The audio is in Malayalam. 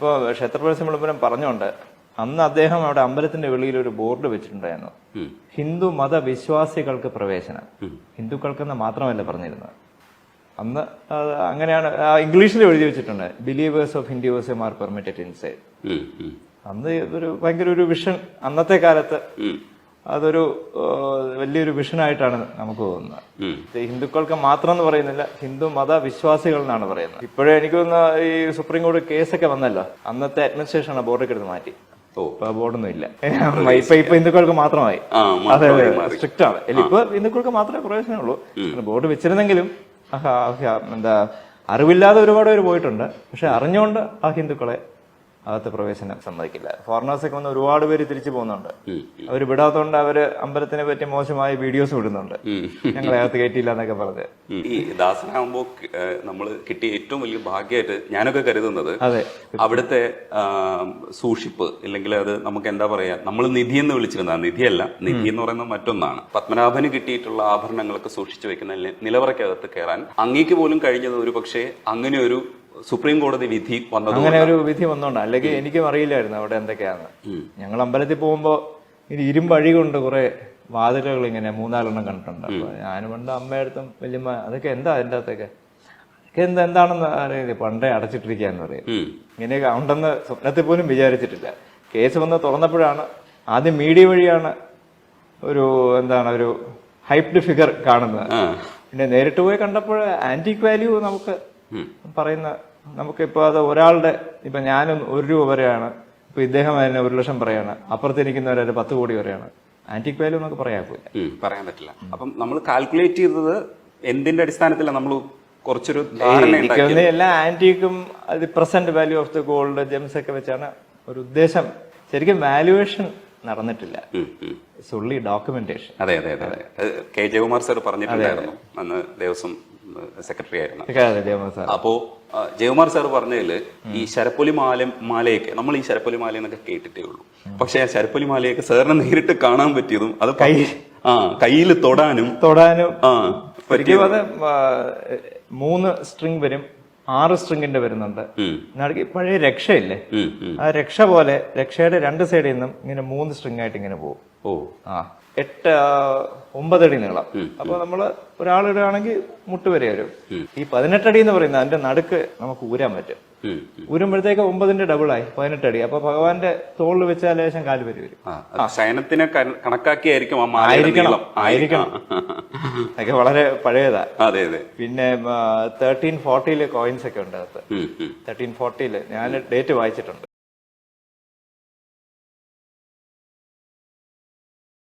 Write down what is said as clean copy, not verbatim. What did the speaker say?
ഇപ്പൊ ക്ഷേത്രപ്രവേശന വിളംബരം പറഞ്ഞുകൊണ്ട് അന്ന് അദ്ദേഹം അവിടെ അമ്പലത്തിന്റെ വെളിയിൽ ഒരു ബോർഡ് വെച്ചിട്ടുണ്ടായിരുന്നു, ഹിന്ദു മതവിശ്വാസികൾക്ക് പ്രവേശനം. ഹിന്ദുക്കൾക്കെന്ന് മാത്രമല്ല പറഞ്ഞിരുന്നത് അന്ന്. അങ്ങനെയാണ് ഇംഗ്ലീഷിൽ എഴുതി വെച്ചിട്ടുണ്ട്, believers of Hinduism R permitted inside. അന്ന് ഒരു ഭയങ്കര ഒരു വിഷൻ അന്നത്തെ കാലത്ത്, അതൊരു വലിയൊരു വിഷനായിട്ടാണ് നമുക്ക് തോന്നുന്നത്. ഹിന്ദുക്കൾക്ക് മാത്രം എന്ന് പറയുന്നില്ല, ഹിന്ദു മതവിശ്വാസികൾ എന്നാണ് പറയുന്നത്. ഇപ്പോഴേ എനിക്ക് തോന്നുന്ന ഈ സുപ്രീം കോടതി കേസൊക്കെ വന്നല്ലോ, അന്നത്തെ അഡ്മിനിസ്ട്രേഷനാണ് ബോർഡൊക്കെ എടുത്ത് മാറ്റി. ഇപ്പൊ ബോർഡൊന്നും ഇല്ല, ഇപ്പൊ ഹിന്ദുക്കൾക്ക് മാത്രമായി. അതെ, സ്ട്രിക്റ്റ് ആണ്. ഇപ്പൊ ഹിന്ദുക്കൾക്ക് മാത്രമേ പ്രവേശനമുള്ളൂ. ബോർഡ് വെച്ചിരുന്നെങ്കിലും എന്താ അറിവില്ലാതെ ഒരുപാട് പേര് പോയിട്ടുണ്ട്. പക്ഷെ അറിഞ്ഞുകൊണ്ട് ആ ഹിന്ദുക്കളെ അകത്ത് പ്രവേശനം സമ്മതിക്കില്ല. ഫോറിനേഴ്സൊക്കെ വന്ന് ഒരുപാട് പേര് തിരിച്ചു പോകുന്നുണ്ട്. അവർ വിടാത്തതുകൊണ്ട് അവര് അമ്പലത്തിനെ പറ്റി മോശമായ വീഡിയോസ് വിടുന്നുണ്ട്, ഞങ്ങളെ അകത്ത് കയറ്റിയില്ല എന്നൊക്കെ പറഞ്ഞ്. ഈ ദാസനാകുമ്പോ നമ്മൾ കിട്ടിയ ഏറ്റവും വലിയ ഭാഗ്യമായിട്ട് ഞാനൊക്കെ കരുതുന്നത് അവിടുത്തെ സൂക്ഷിപ്പ്, ഇല്ലെങ്കിൽ അത് നമുക്ക് എന്താ പറയാ, നമ്മൾ നിധി എന്ന് വിളിച്ചിരുന്ന നിധിയല്ല, നിധി എന്ന് പറയുന്നത് മറ്റൊന്നാണ്. പത്മനാഭന് കിട്ടിയിട്ടുള്ള ആഭരണങ്ങളൊക്കെ സൂക്ഷിച്ചു വെക്കുന്ന നിലവറയ്ക്കകത്ത് കയറാൻ അങ്ങേക്ക് പോലും കഴിഞ്ഞത് ഒരു പക്ഷേ അങ്ങനെ ഒരു സുപ്രീം കോടതി വിധി വന്നത്, അങ്ങനെ ഒരു വിധി വന്നോണ്ട്. അല്ലെങ്കിൽ എനിക്കും അറിയില്ലായിരുന്നു അവിടെ എന്തൊക്കെയാണ്. ഞങ്ങൾ അമ്പലത്തിൽ പോകുമ്പോ ഇത് ഇരുമ്പഴി കൊണ്ട് കുറെ വാതിലുകൾ ഇങ്ങനെ 3-4 കണ്ടിട്ടുണ്ട്. അപ്പൊ ഞാനും പണ്ട് അമ്മയടുത്തും വല്യമ്മ അതൊക്കെ എന്താ അതിൻ്റെ അകത്തൊക്കെ എന്താണെന്ന് അറിയില്ല, പണ്ടേ അടച്ചിട്ടിരിക്കാന്ന് പറയും. ഇങ്ങനെയൊക്കെ ഉണ്ടെന്ന് സ്വപ്നത്തിൽ പോലും വിചാരിച്ചിട്ടില്ല. കേസ് വന്ന് തുറന്നപ്പോഴാണ് ആദ്യം മീഡിയ വഴിയാണ് ഒരു ഒരു ഹൈപ്ഡ് ഫിഗർ കാണുന്നത്. പിന്നെ നേരിട്ട് പോയി കണ്ടപ്പോൾ ആന്റിക് വാല്യൂ നമുക്ക് പറയുന്ന, നമുക്കിപ്പോ അത് ഒരാളുടെ, ഇപ്പൊ ഞാനും 1 രൂപ വരെയാണ്, ഇപ്പൊ ഇദ്ദേഹം അതിനെ 1 ലക്ഷം പറയാണ്, അപ്പുറത്തിരിക്കുന്നവരെ 10 കോടി വരെയാണ്. ആന്റിക് വാല്യൂ നമുക്ക് പറയാൻ പറ്റില്ല. അപ്പം നമ്മൾ കാൽക്കുലേറ്റ് ചെയ്തത് എന്തിന്റെ അടിസ്ഥാനത്തിലാണ്? നമ്മൾ കുറച്ചൊരു എല്ലാ ആന്റിക്കും അത് present value of the gold Gems ഒക്കെ വെച്ചാണ് ഒരു ഉദ്ദേശം. ശരിക്കും വാല്യുവേഷൻ നടന്നിട്ടില്ല, ഉള്ളി ഡോക്യുമെന്റേഷൻ. അതെ അതെ അതെ അതെ. കെ ജയകുമാർ സാർ പറഞ്ഞിട്ടുണ്ടായിരുന്നു, അന്ന് ദേവസ്വം സെക്രട്ടറി ആയിരുന്നു. അപ്പോ ജയകുമാർ സാർ പറഞ്ഞതില് ഈ ശരപ്പൊലി മാലയൊക്കെ, നമ്മൾ ഈ ശരപ്പൊലി മാല എന്നൊക്കെ കേട്ടിട്ടേ ഉള്ളൂ. പക്ഷെ ആ ശരപ്പൊലി മാലയൊക്കെ സാറിനെ നേരിട്ട് കാണാൻ പറ്റിയതും അത് കയ്യിൽ തൊടാനും പറ്റിയത്. അത് 3 സ്ട്രിങ് വരും, 6 സ്ട്രിങ്ങിന്റെ വരുന്നുണ്ട്. പഴയ രക്ഷയില്ലേ, ആ രക്ഷ പോലെ രക്ഷയുടെ 2 സൈഡിൽ നിന്നും ഇങ്ങനെ 3 സ്ട്രിങ് ആയിട്ട് ഇങ്ങനെ പോകും. 8-9 അടി നീളം. അപ്പൊ നമ്മള് ഒരാളിടുകയാണെങ്കിൽ മുട്ട് വരെ വരും. ഈ 18 അടി എന്ന് പറയുന്നത് അതിന്റെ നടുക്ക് നമുക്ക് ഊരാൻ പറ്റും. ഊരുമ്പോഴത്തേക്ക് 9ന്റെ ഡബിളായി 18 അടി. അപ്പൊ ഭഗവാന്റെ തോളിൽ വെച്ചാൽ ലേശം കാല് വരെ വരും. ശയനത്തിനെ കണക്കാക്കിയായിരിക്കും ആയിരിക്കണം. അതൊക്കെ വളരെ പഴയതാ. അതെ അതെ. പിന്നെ 1340 കോയിൻസ് ഒക്കെ ഉണ്ട് അകത്ത്. 1340 ഞാൻ ഡേറ്റ് വായിച്ചിട്ടുണ്ട്.